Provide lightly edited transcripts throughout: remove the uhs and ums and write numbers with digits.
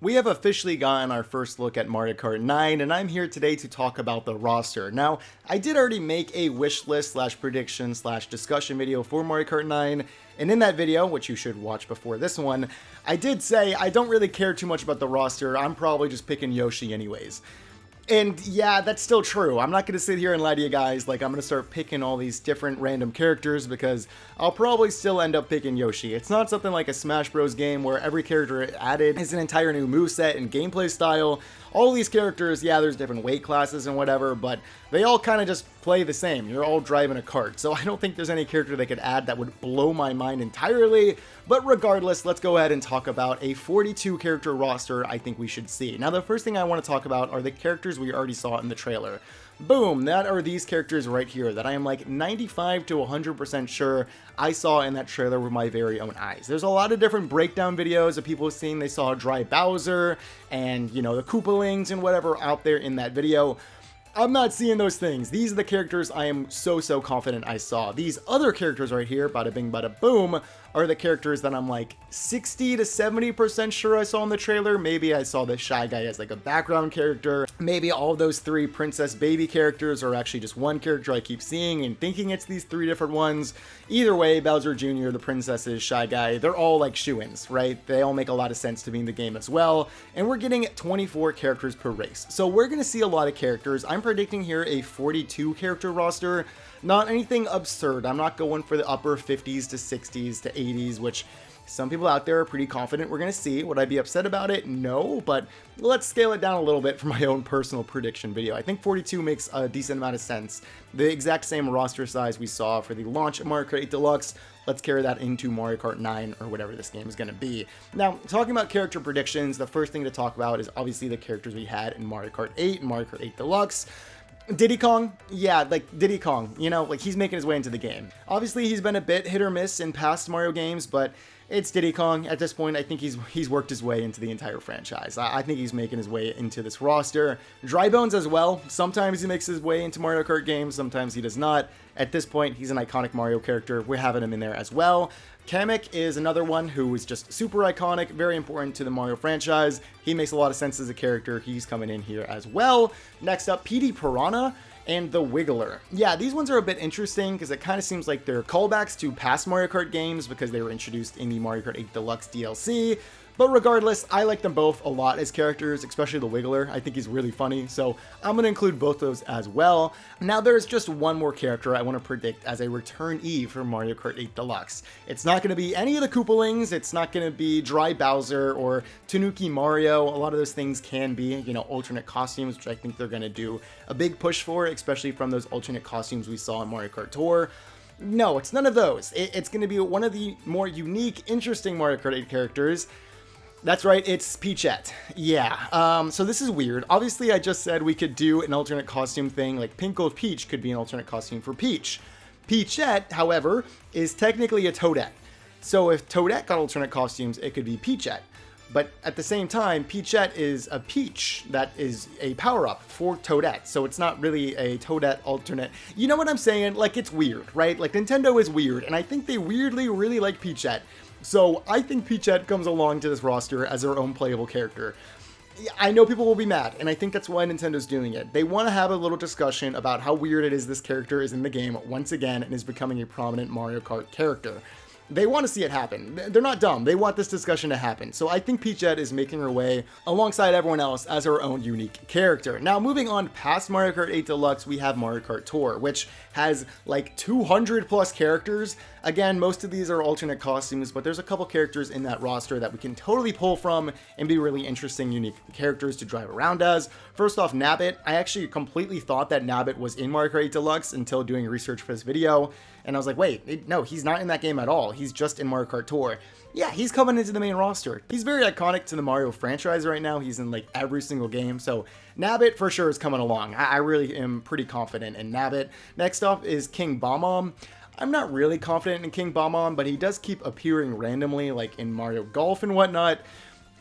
We have officially gotten our first look at Mario Kart 9, and I'm here today to talk about the roster. Now, I did already make a wish list slash prediction slash discussion video for Mario Kart 9, and in that video, which you should watch before this one, I did say I don't really care too much about the roster. I'm probably just picking Yoshi anyways. And yeah, that's still true. I'm not going to sit here and lie to you guys like I'm going to start picking all these different random characters because I'll probably still end up picking Yoshi. It's not something like a Smash Bros. Game where every character added is an entire new moveset and gameplay style. All these characters, yeah, there's different weight classes and whatever, but they all kind of just play the same. You're all driving a kart, so I don't think there's any character they could add that would blow my mind entirely. But regardless, let's go ahead and talk about a 42 character roster I think we should see. Now, the first thing I want to talk about are the characters we already saw in the trailer. Boom, that are these characters right here that I am like 95 to 100% sure I saw in that trailer with my very own eyes. There's a lot of different breakdown videos of people saying they saw Dry Bowser and, you know, the Koopalings and whatever out there in that video. I'm not seeing those things. These are the characters I am so confident I saw. These other characters right here, bada bing bada boom, are the characters that I'm like 60 to 70% sure I saw in the trailer. Maybe I saw the Shy Guy as like a background character. Maybe all of those three Princess Baby characters are actually just one character I keep seeing and thinking it's these three different ones. Either way, Bowser Jr., the princesses, Shy Guy, they're all like shoo-ins, right? They all make a lot of sense to be in the game as well. And we're getting 24 characters per race. So we're going to see a lot of characters. I'm predicting here a 42 character roster. Not anything absurd. I'm not going for the upper 50s to 60s to 80s, which some people out there are pretty confident we're going to see. Would I be upset about it? No, but let's scale it down a little bit for my own personal prediction video. I think 42 makes a decent amount of sense. The exact same roster size we saw for the launch of Mario Kart 8 Deluxe. Let's carry that into Mario Kart 9 or whatever this game is going to be. Now, talking about character predictions, the first thing to talk about is obviously the characters we had in Mario Kart 8 and Mario Kart 8 Deluxe. Diddy Kong? Yeah, like Diddy Kong, you know, like he's making his way into the game. Obviously, he's been a bit hit or miss in past Mario games, but it's Diddy Kong. At this point, I think he's worked his way into the entire franchise. I think he's making his way into this roster. Dry Bones as well. Sometimes he makes his way into Mario Kart games, sometimes he does not. At this point, he's an iconic Mario character. We're having him in there as well. Kamek is another one who is just super iconic, very important to the Mario franchise. He makes a lot of sense as a character. He's coming in here as well. Next up, PD Piranha and the Wiggler. Yeah, these ones are a bit interesting because it kind of seems like they're callbacks to past Mario Kart games because they were introduced in the Mario Kart 8 Deluxe DLC. But regardless, I like them both a lot as characters, especially the Wiggler. I think he's really funny, so I'm going to include both those as well. Now, there's just one more character I want to predict as a returnee for Mario Kart 8 Deluxe. It's not going to be any of the Koopalings. It's not going to be Dry Bowser or Tanuki Mario. A lot of those things can be, you know, alternate costumes, which I think they're going to do a big push for, especially from those alternate costumes we saw in Mario Kart Tour. No, it's none of those. It's going to be one of the more unique, interesting Mario Kart 8 characters. That's right, it's Peachette. Yeah, so this is weird. Obviously, I just said we could do an alternate costume thing, like Pink Gold Peach could be an alternate costume for Peach. Peachette, however, is technically a Toadette. So if Toadette got alternate costumes, it could be Peachette. But at the same time, Peachette is a peach that is a power-up for Toadette. So it's not really a Toadette alternate. You know what I'm saying? Like, it's weird, right? Like, Nintendo is weird, and I think they weirdly really like Peachette. So I think Peachette comes along to this roster as her own playable character. I know people will be mad, and I think that's why Nintendo's doing it. They want to have a little discussion about how weird it is this character is in the game once again and is becoming a prominent Mario Kart character. They want to see it happen. They're not dumb. They want this discussion to happen. So I think Peachette is making her way alongside everyone else as her own unique character. Now, moving on past Mario Kart 8 Deluxe, we have Mario Kart Tour, which has like 200 plus characters. Again, most of these are alternate costumes, but there's a couple characters in that roster that we can totally pull from and be really interesting, unique characters to drive around as. First off, Nabbit. I actually completely thought that Nabbit was in Mario Kart 8 Deluxe until doing research for this video. And I was like, wait, no, he's not in that game at all. He's just in Mario Kart Tour. Yeah, he's coming into the main roster. He's very iconic to the Mario franchise right now. He's in like every single game. So Nabbit for sure is coming along. I really am pretty confident in Nabbit. Next up is King Bob-omb. I'm not really confident in King Bob-omb, but he does keep appearing randomly, like in Mario Golf and whatnot.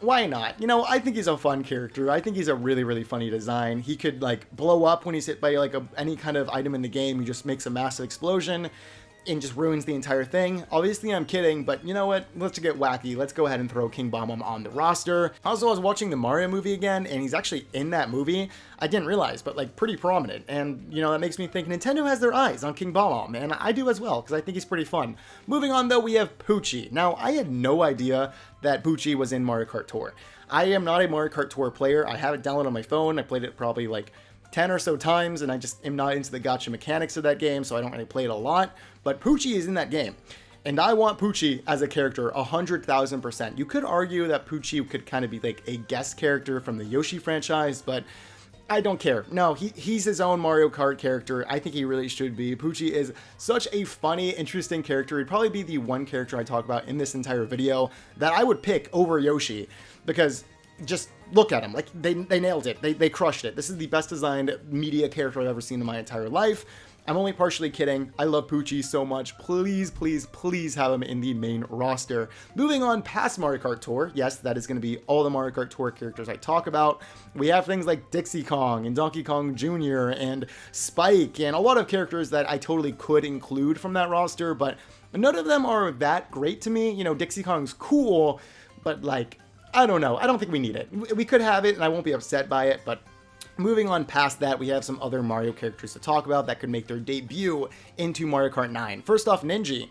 Why not? You know, I think he's a fun character. I think he's a really, really funny design. He could like blow up when he's hit by like any kind of item in the game. He just makes a massive explosion. and just ruins the entire thing. Obviously, I'm kidding, but you know what? Let's get wacky. Let's go ahead and throw King Bomb on the roster. Also, I was watching the Mario movie again, and he's actually in that movie. I didn't realize, but like pretty prominent. And you know, that makes me think Nintendo has their eyes on King Bomb, and I do as well, because I think he's pretty fun. Moving on though, we have Poochie. Now, I had no idea that Poochie was in Mario Kart Tour. I am not a Mario Kart Tour player. I have it downloaded on my phone. I played it probably like 10 or so times, and I just am not into the gacha mechanics of that game, so I don't really play it a lot. But Poochie is in that game, and I want Poochie as a character 100,000%. You could argue that Poochie could kind of be like a guest character from the Yoshi franchise, but I don't care. No, he's his own Mario Kart character. I think he really should be. Poochie is such a funny, interesting character. He'd probably be the one character I talk about in this entire video that I would pick over Yoshi, because just look at him. Like, they nailed it. They crushed it. This is the best designed media character I've ever seen in my entire life. I'm only partially kidding. I love Poochie so much. Please, please, please have him in the main roster. Moving on past Mario Kart Tour. Yes, that is going to be all the Mario Kart Tour characters I talk about. We have things like Dixie Kong and Donkey Kong Jr. and Spike and a lot of characters that I totally could include from that roster, but none of them are that great to me. You know, Dixie Kong's cool, but like, I don't know. I don't think we need it. We could have it and I won't be upset by it, but moving on past that, we have some other Mario characters to talk about that could make their debut into Mario Kart 9. First off, Ninja.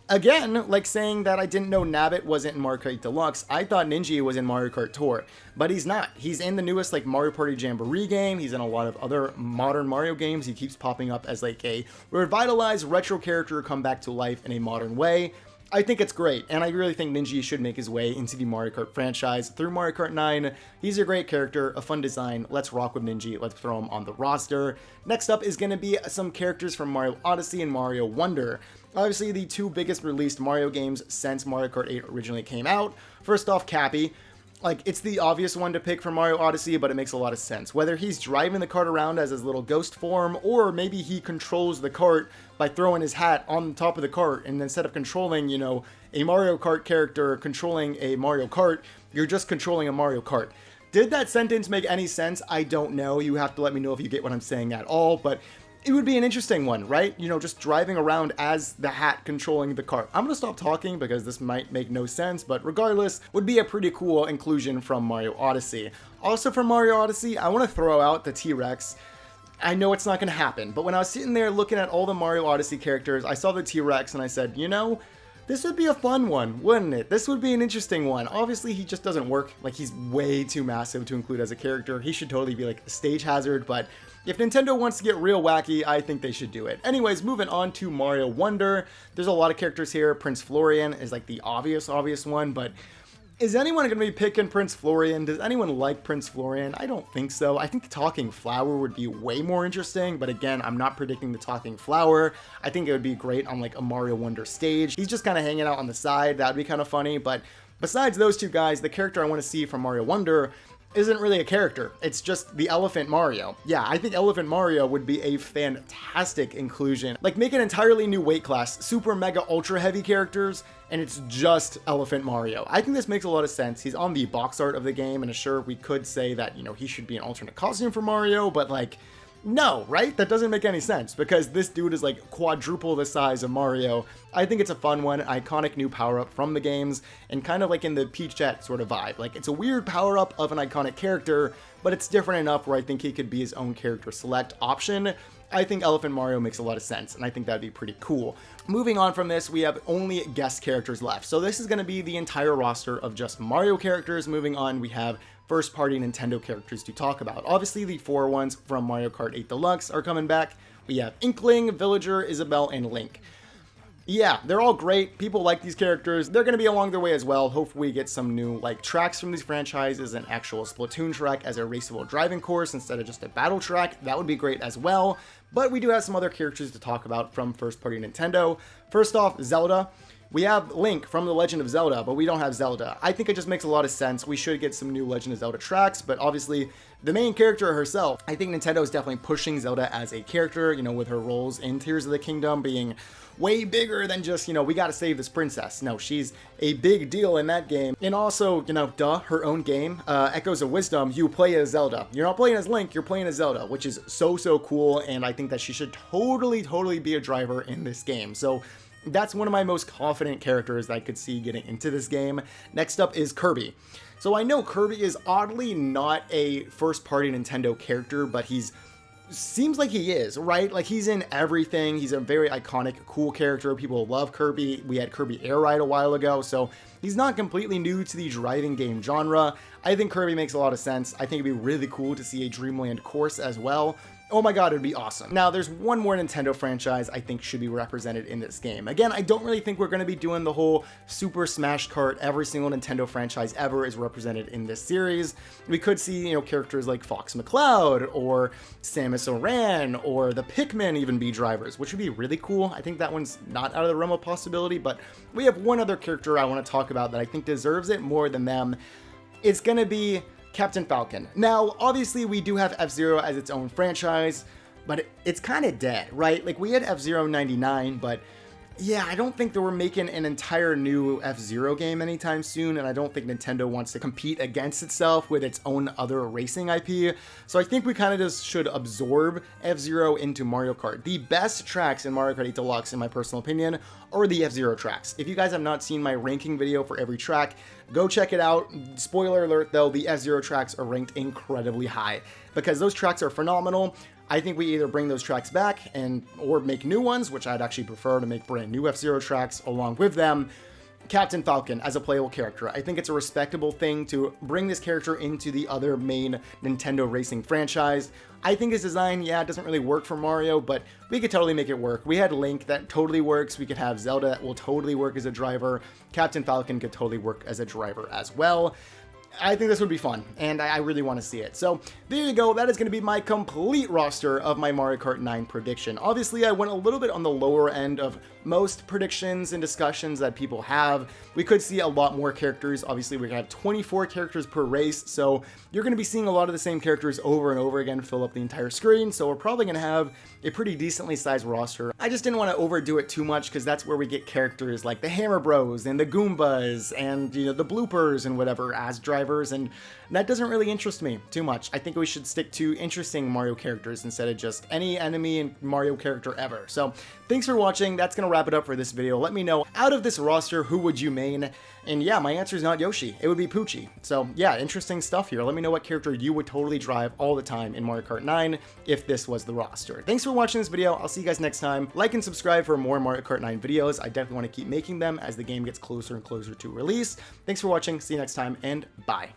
Again, like saying that I didn't know Nabbit wasn't in Mario Kart 8 Deluxe, I thought Ninja was in Mario Kart Tour, but he's not. He's in the newest like Mario Party Jamboree game. He's in a lot of other modern Mario games. He keeps popping up as like a revitalized retro character come back to life in a modern way. I think it's great, and I really think Ninja should make his way into the Mario Kart franchise through Mario Kart 9. He's a great character, a fun design. Let's rock with Ninja. Let's throw him on the roster. Next up is going to be some characters from Mario Odyssey and Mario Wonder. Obviously, the two biggest released Mario games since Mario Kart 8 originally came out. First off, Cappy. Like, it's the obvious one to pick for Mario Odyssey, but it makes a lot of sense. Whether he's driving the cart around as his little ghost form, or maybe he controls the cart by throwing his hat on top of the cart, and instead of controlling, you know, a Mario Kart character controlling a Mario Kart, you're just controlling a Mario Kart. Did that sentence make any sense? I don't know. You have to let me know if you get what I'm saying at all, but it would be an interesting one, right? You know, just driving around as the hat controlling the cart. I'm gonna stop talking because this might make no sense, but regardless, would be a pretty cool inclusion from Mario Odyssey. Also from Mario Odyssey, I want to throw out the T-Rex. I know it's not gonna happen, but when I was sitting there looking at all the Mario Odyssey characters, I saw the T-Rex and I said, you know, this would be a fun one, wouldn't it? This would be an interesting one. Obviously, he just doesn't work. Like, he's way too massive to include as a character. He should totally be like a stage hazard, but if Nintendo wants to get real wacky, I think they should do it. Anyways, moving on to Mario Wonder. There's a lot of characters here. Prince Florian is like the obvious one, but is anyone going to be picking Prince Florian? Does anyone like Prince Florian? I don't think so. I think the Talking Flower would be way more interesting, but again, I'm not predicting the Talking Flower. I think it would be great on like a Mario Wonder stage. He's just kind of hanging out on the side. That would be kind of funny, but besides those two guys, the character I want to see from Mario Wonder isn't really a character. It's just the Elephant Mario. Yeah, I think Elephant Mario would be a fantastic inclusion. Like, make an entirely new weight class, super mega ultra heavy characters, and it's just Elephant Mario. I think this makes a lot of sense. He's on the box art of the game, and sure, we could say that, you know, he should be an alternate costume for Mario, but like, no, right? That doesn't make any sense because this dude is like quadruple the size of Mario. I think it's a fun one, iconic new power-up from the games, and kind of like in the Peach Jet sort of vibe. Like, it's a weird power-up of an iconic character, but it's different enough where I think he could be his own character select option. I think Elephant Mario makes a lot of sense, and I think that'd be pretty cool. Moving on from this, we have only guest characters left. So this is going to be the entire roster of just Mario characters. Moving on, we have first-party Nintendo characters to talk about. Obviously, the 4 ones from Mario Kart 8 Deluxe are coming back. We have Inkling, Villager, Isabelle, and Link. Yeah, they're all great. People like these characters. They're going to be along their way as well. Hopefully we get some new like tracks from these franchises, an actual Splatoon track as a raceable driving course instead of just a battle track. That would be great as well. But we do have some other characters to talk about from first-party Nintendo. First off, Zelda. we have Link from The Legend of Zelda, but we don't have Zelda. I think it just makes a lot of sense. We should get some new Legend of Zelda tracks, but obviously the main character herself, I think Nintendo is definitely pushing Zelda as a character, you know, with her roles in Tears of the Kingdom being way bigger than just, you know, we gotta save this princess. No, she's a big deal in that game. And also, you know, her own game, Echoes of Wisdom, you play as Zelda. You're not playing as Link, you're playing as Zelda, which is so cool, and I think that she should totally be a driver in this game. So that's one of my most confident characters that I could see getting into this game. Next up is Kirby. So I know Kirby is oddly not a first-party Nintendo character, but seems like he is, right? Like, he's in everything. He's a very iconic, cool character. People love Kirby. We had Kirby Air Ride a while ago, so he's not completely new to the driving game genre. I think Kirby makes a lot of sense. I think it'd be really cool to see a Dreamland course as well. Oh my god, it'd be awesome. Now, there's one more Nintendo franchise I think should be represented in this game. Again, I don't really think we're going to be doing the whole Super Smash Kart, every single Nintendo franchise ever is represented in this series. We could see, you know, characters like Fox McCloud, or Samus Aran, or the Pikmin even be drivers, which would be really cool. I think that one's not out of the realm of possibility, but we have one other character I want to talk about that I think deserves it more than them. It's going to be Captain Falcon. Now, obviously, we do have F-Zero as its own franchise, but it's kind of dead, right? Like, we had F-Zero 99, but yeah, I don't think that we're making an entire new F-Zero game anytime soon, and I don't think Nintendo wants to compete against itself with its own other racing IP. So I think we kind of just should absorb F-Zero into Mario Kart. The best tracks in Mario Kart 8 Deluxe, in my personal opinion, are the F-Zero tracks. If you guys have not seen my ranking video for every track, go check it out. Spoiler alert though, the F-Zero tracks are ranked incredibly high because those tracks are phenomenal. I think we either bring those tracks back or make new ones, which I'd actually prefer to make brand new F-Zero tracks along with them. Captain Falcon as a playable character. I think it's a respectable thing to bring this character into the other main Nintendo racing franchise. I think his design, yeah, it doesn't really work for Mario, but we could totally make it work. We had Link that totally works. We could have Zelda that will totally work as a driver. Captain Falcon could totally work as a driver as well. I think this would be fun, and I really want to see it. So there you go. That is going to be my complete roster of my Mario Kart 9 prediction. Obviously, I went a little bit on the lower end of most predictions and discussions that people have. We could see a lot more characters. Obviously, we have 24 characters per race, so you're going to be seeing a lot of the same characters over and over again fill up the entire screen, so we're probably going to have a pretty decently sized roster. I just didn't want to overdo it too much because that's where we get characters like the Hammer Bros and the Goombas and, you know, the bloopers and whatever as drivers, and that doesn't really interest me too much. I think we should stick to interesting Mario characters instead of just any enemy and Mario character ever. So thanks for watching. That's going to wrap it up for this video. Let me know, out of this roster, who would you main? And yeah, my answer is not Yoshi. It would be Poochie. So yeah, interesting stuff here. Let me know what character you would totally drive all the time in Mario Kart 9 if this was the roster. Thanks for watching this video. I'll see you guys next time. Like and subscribe for more Mario Kart 9 videos. I definitely want to keep making them as the game gets closer and closer to release. Thanks for watching. See you next time, and bye.